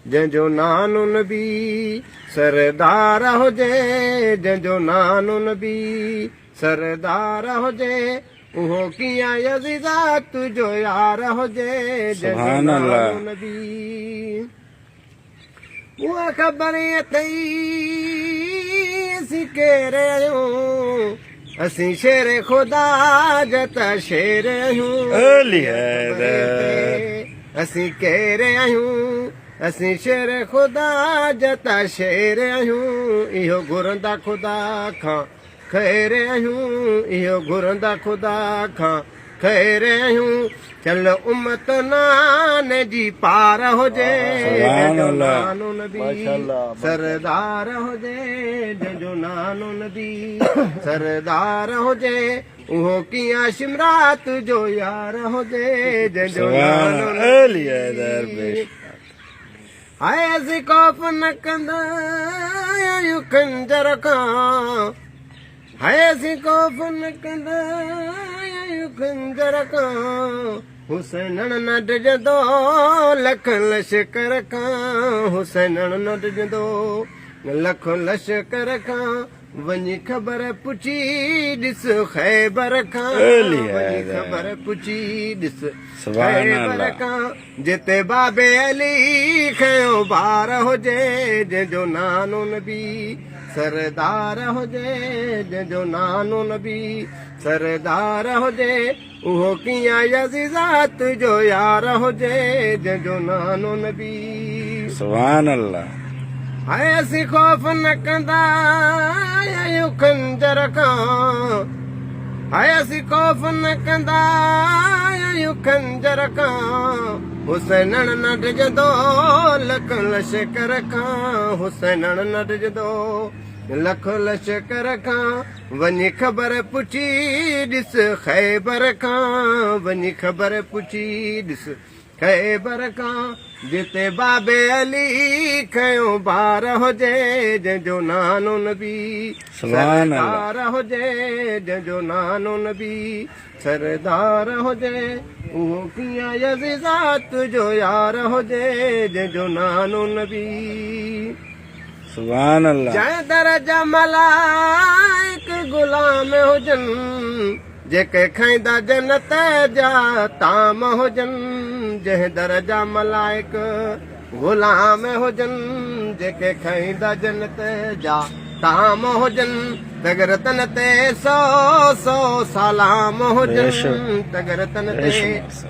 जंहिंजो नानो नबी सरदार हुजे, जंहिंजो नानो नबी सरदार हुजे, उहो कीअं यज़ीज़ा तुंहिंजो यार हुजे, जंहिंजो नानो नबी। उहा ख़बर अथई असीं कहिड़े आहियूं, असीं शेर ख़ुदा जा त शेर आहियूं, असीं कहिड़े आहियूं, असीं शेर ख़ुदा जा त शेर आहियूं, इहो घुरंदा ख़ुदा खां ख़ैर आहियूं, इहो घुरंदा ख़ुदा खां ख़ैर आहियूं, चल उम्मत नाने जी पार हुजे, जंहिंजो नानो नबी सरदार हुजे, जंहिंजो नानो नबी सरदार हुजे, उहो कीअं शिमरात जो यार हुजे, जंहिंजो नानो नबी। हाय असीं खौफ़ न कंदा आहियूं खंजर खां, हाय असीं खौफ़ न कंदा आहियूं खंजर खां, हुसैन न डिॼंदो लख लश्कर खां, हुसैन न डिॼंदो लख लश्कर खां, वञी ख़बर पुछी ॾिस ख़ैबर खां, वञी ख़बर पुछी ॾिस ख़ैबर खां, जिते बाबे अली खयो बार हुजे, जंहिंजो नानो नबी सरदार हुजे, जंहिंजो नानो नबी सरदार हुजे, उहो कीअं यज़ीज़ा तुंहिंजो यार हुजे, जंहिंजो नानो नबी। सुभान अल्लाह। हाय असीं खौफ़ न कंदा आहियूं खंजर खां, हाय असीं खौफ़ न कंदा आहियूं खंजर खां, हुसैन न डिॼंदो लख लश्कर खां, हुसैन न डिॼंदो लख लश्कर खां, वञी ख़बर पुछी ॾिस ख़ैबर खां, वञी ख़बर पुछी ॾिस ख़ैबर खां, जिते बाबे अली खयो बार हुजे, जंहिंजो नानो नबी सरदार हुजे, जंहिंजो नानो नबी सरदार हुजे, उहो कीअं यज़ीज़ा तुंहिंजो यार हुजे, जंहिंजो नानो नबी। सुभान अल्लाह। जंहिं दरजा मलाइक गुलाम हुजनि, जेके खाईंदा जन्नत जा ताम हुजनि, जंहिं दरजा मलाइक गुलाम हुजनि, जेके खाईंदा जन्नत जा ताम हुजनि, तगर तन ते सौ सौ सलाम हुजनि, तगर तन ते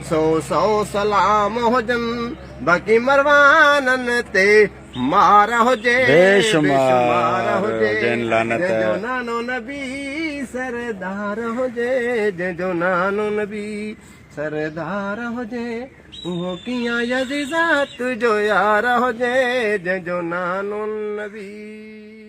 सौ सौ सलाम हुजनि, बाक़ी मरवाननि ते मार हुजे, बेशुमार हुजे, जंहिंजो नानो नबी सरदार हुजे, जंहिंजो नानो नबी सरदार हुजे, उहो कीअं यज़ीज़ा तुंहिंजो यार हुजे, जंहिंजो नानो नबी।